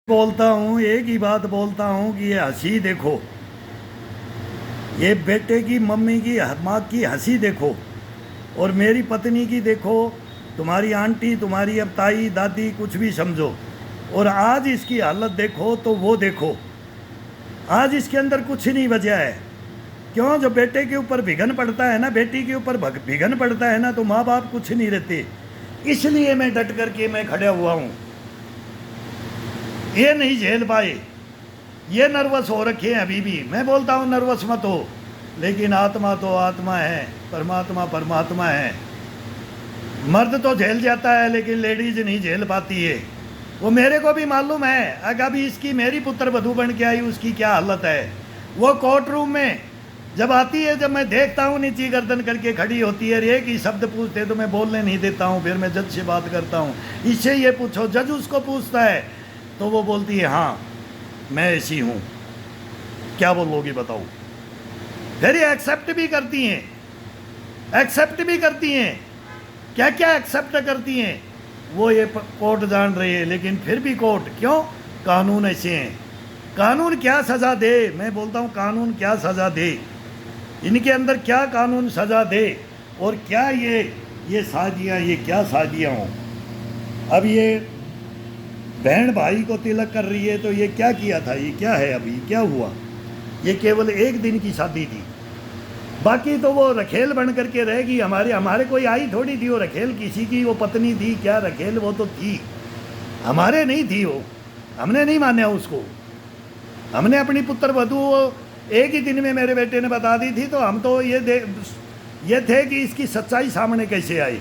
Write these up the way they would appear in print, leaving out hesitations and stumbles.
बोलता हूँ, एक ही बात बोलता हूँ कि ये हंसी देखो, ये बेटे की मम्मी की माँ की हंसी देखो और मेरी पत्नी की देखो, तुम्हारी आंटी, तुम्हारी अब ताई दादी कुछ भी समझो, और आज इसकी हालत देखो तो वो देखो। आज इसके अंदर कुछ नहीं बचा है। क्यों? जो बेटे के ऊपर विघन पड़ता है ना, बेटी के ऊपर विघन पड़ता है ना, तो माँ बाप कुछ नहीं रहते। इसलिए मैं डट करके मैं खड़ा हुआ हूँ। ये नहीं झेल पाए, ये नर्वस हो रखे हैं अभी भी। मैं बोलता हूँ नर्वस मत हो, लेकिन आत्मा तो आत्मा है, परमात्मा परमात्मा है। मर्द तो झेल जाता है लेकिन लेडीज नहीं झेल पाती है। वो मेरे को भी मालूम है। अगर अभी इसकी मेरी पुत्र वधू बन के आई, उसकी क्या हालत है। वो कोर्ट रूम में जब आती है, जब मैं देखता हूँ नीची गर्दन करके खड़ी होती है, एक ही शब्द पूछते तो मैं बोलने नहीं देता हूँ। फिर मैं जज से बात करता हूँ, इससे ये पूछो। जज उसको पूछता है तो वो बोलती है हाँ मैं ऐसी हूँ, क्या बोलोगी बताओ। फिर ये एक्सेप्ट भी करती हैं, एक्सेप्ट भी करती हैं। क्या क्या एक्सेप्ट करती हैं वो ये कोर्ट जान रही है। लेकिन फिर भी कोर्ट क्यों? कानून ऐसे हैं। कानून क्या सज़ा दे? मैं बोलता हूँ कानून क्या सज़ा दे, इनके अंदर क्या कानून सज़ा दे। और क्या ये शादियाँ, ये क्या शादियाँ हों। अब ये बहन भाई को तिलक कर रही है तो ये क्या किया था, ये क्या है, अभी क्या हुआ। ये केवल एक दिन की शादी थी, बाकी तो वो रखेल बन करके रहेगी। हमारे कोई आई थोड़ी थी वो रखेल, किसी की वो पत्नी थी क्या रखेल, वो तो थी, हमारे नहीं थी वो। हमने नहीं माना उसको। हमने अपनी पुत्र वधू एक ही दिन में मेरे बेटे ने बता दी थी। तो हम तो ये थे कि इसकी सच्चाई सामने कैसे आई।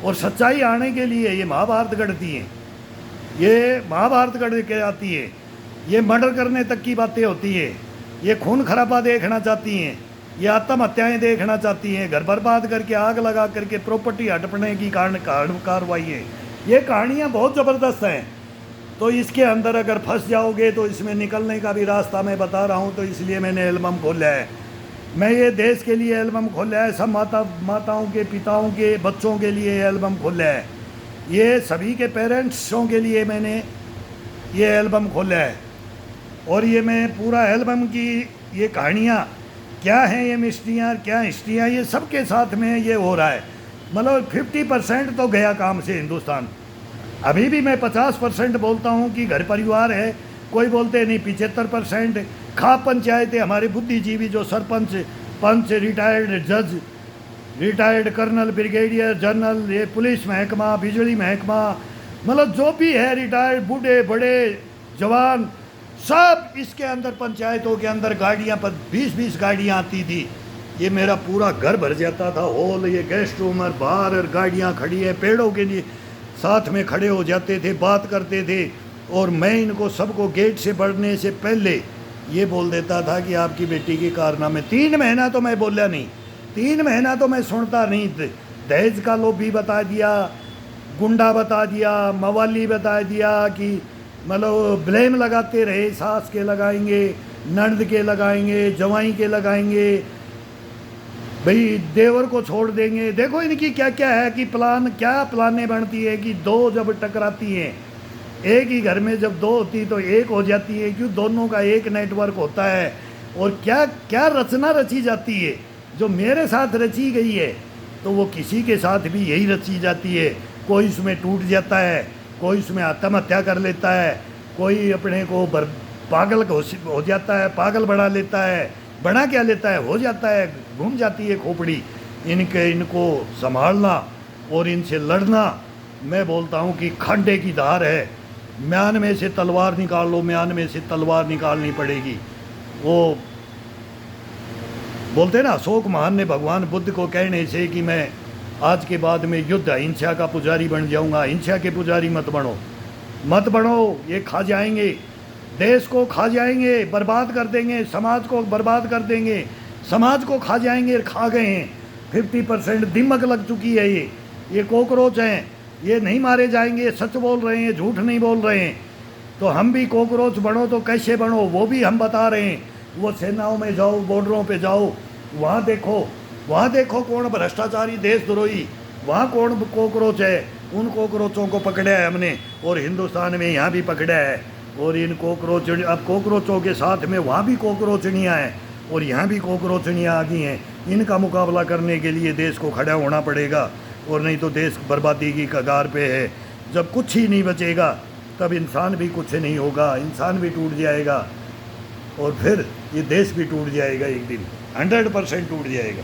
और सच्चाई आने के लिए ये महाभारत गढ़ती हैं, ये महाभारत गढ़ के आती है, ये मर्डर करने तक की बातें होती है, ये खून खराबा देखना चाहती हैं, ये आत्महत्याएं देखना चाहती हैं, घर बर्बाद करके आग लगा करके प्रॉपर्टी हड़पने की कार्रवाई है। ये कहानियाँ बहुत ज़बरदस्त हैं। तो इसके अंदर अगर फंस जाओगे तो इसमें निकलने का भी रास्ता मैं बता रहा हूँ। तो इसलिए मैंने एल्बम खोला है। मैं ये देश के लिए एल्बम खोला है, सब माताओं के, पिताओं के, बच्चों के लिए एल्बम खोला है। ये सभी के पेरेंट्सों के लिए मैंने ये एल्बम खोला है। और ये मैं पूरा एल्बम की ये कहानियाँ क्या हैं, ये मिस्ट्रियाँ क्या हिस्ट्रियाँ, ये सब के साथ में ये हो रहा है। मतलब 50% तो गया काम से हिंदुस्तान। अभी भी मैं 50% बोलता हूँ कि घर परिवार है। कोई बोलते नहीं 75%। खाप पंचायतें, हमारे बुद्धिजीवी जो सरपंच, पंच, रिटायर्ड जज, रिटायर्ड कर्नल, ब्रिगेडियर जनरल, ये पुलिस महकमा, बिजली महकमा, मतलब जो भी है रिटायर्ड, बूढ़े बड़े जवान, सब इसके अंदर पंचायतों के अंदर गाड़ियाँ पर 20-20 गाड़ियाँ आती थी। ये मेरा पूरा घर भर जाता था, हॉल, ये गेस्ट रूम और बाहर और गाड़ियाँ खड़ी है। पेड़ों के लिए साथ में खड़े हो जाते थे, बात करते थे। और मैं इनको सबको गेट से बढ़ने से पहले ये बोल देता था कि आपकी बेटी के कारनामे। 3 महीना तो मैं बोला नहीं, 3 महीना तो मैं सुनता नहीं। दहेज का लोभी बता दिया, गुंडा बता दिया, मवाली बता दिया, कि मतलब ब्लेम लगाते रहे। सास के लगाएंगे, ननद के लगाएंगे, जवाई के लगाएंगे, भाई देवर को छोड़ देंगे। देखो इनकी क्या क्या है कि क्या प्लाने बनती है कि 2 जब टकराती हैं, एक ही घर में जब 2 होती तो एक हो जाती है, क्यों दोनों का एक नेटवर्क होता है। और क्या क्या रचना रची जाती है, जो मेरे साथ रची गई है तो वो किसी के साथ भी यही रची जाती है। कोई उसमें टूट जाता है, कोई उसमें आत्महत्या कर लेता है, कोई अपने को पागल हो जाता है, पागल बना लेता है, बना क्या लेता है, हो जाता है, घूम जाती है खोपड़ी। इनको संभालना और इनसे लड़ना, मैं बोलता हूँ कि खंडे की धार है। म्यान में से तलवार निकाल लो, म्यान में से तलवार निकालनी पड़ेगी। वो बोलते ना, अशोक महान ने भगवान बुद्ध को कहने से कि मैं आज के बाद में युद्ध अहिंसा का पुजारी बन जाऊंगा। अहिंसा के पुजारी मत बनो, मत बनो, ये खा जाएंगे, देश को खा जाएंगे, बर्बाद कर देंगे, समाज को बर्बाद कर देंगे, समाज को खा जाएंगे। खा गए हैं। 50% दिमक लग चुकी है। ये कॉकरोच हैं, ये नहीं मारे जाएंगे। सच बोल रहे हैं, झूठ नहीं बोल रहे हैं। तो हम भी कॉकरोच बनो तो कैसे बनो वो भी हम बता रहे हैं। वो सेनाओं में जाओ, बॉर्डरों पे जाओ, वहाँ देखो कौन भ्रष्टाचारी, देशद्रोही, वहाँ कौन कॉकरोच है। उन कॉकरोचों को पकड़ा है हमने, और हिंदुस्तान में यहाँ भी पकड़ा है। और इन कॉकरोचनी, अब कॉकरोचों के साथ में वहाँ भी कॉकरोचनियाँ हैं और यहाँ भी कॉकरोचनियाँ आ गई हैं। इनका मुकाबला करने के लिए देश को खड़ा होना पड़ेगा, और नहीं तो देश बर्बादी की कगार पे है। जब कुछ ही नहीं बचेगा तब इंसान भी कुछ नहीं होगा, इंसान भी टूट जाएगा और फिर ये देश भी टूट जाएगा, एक दिन 100% टूट जाएगा।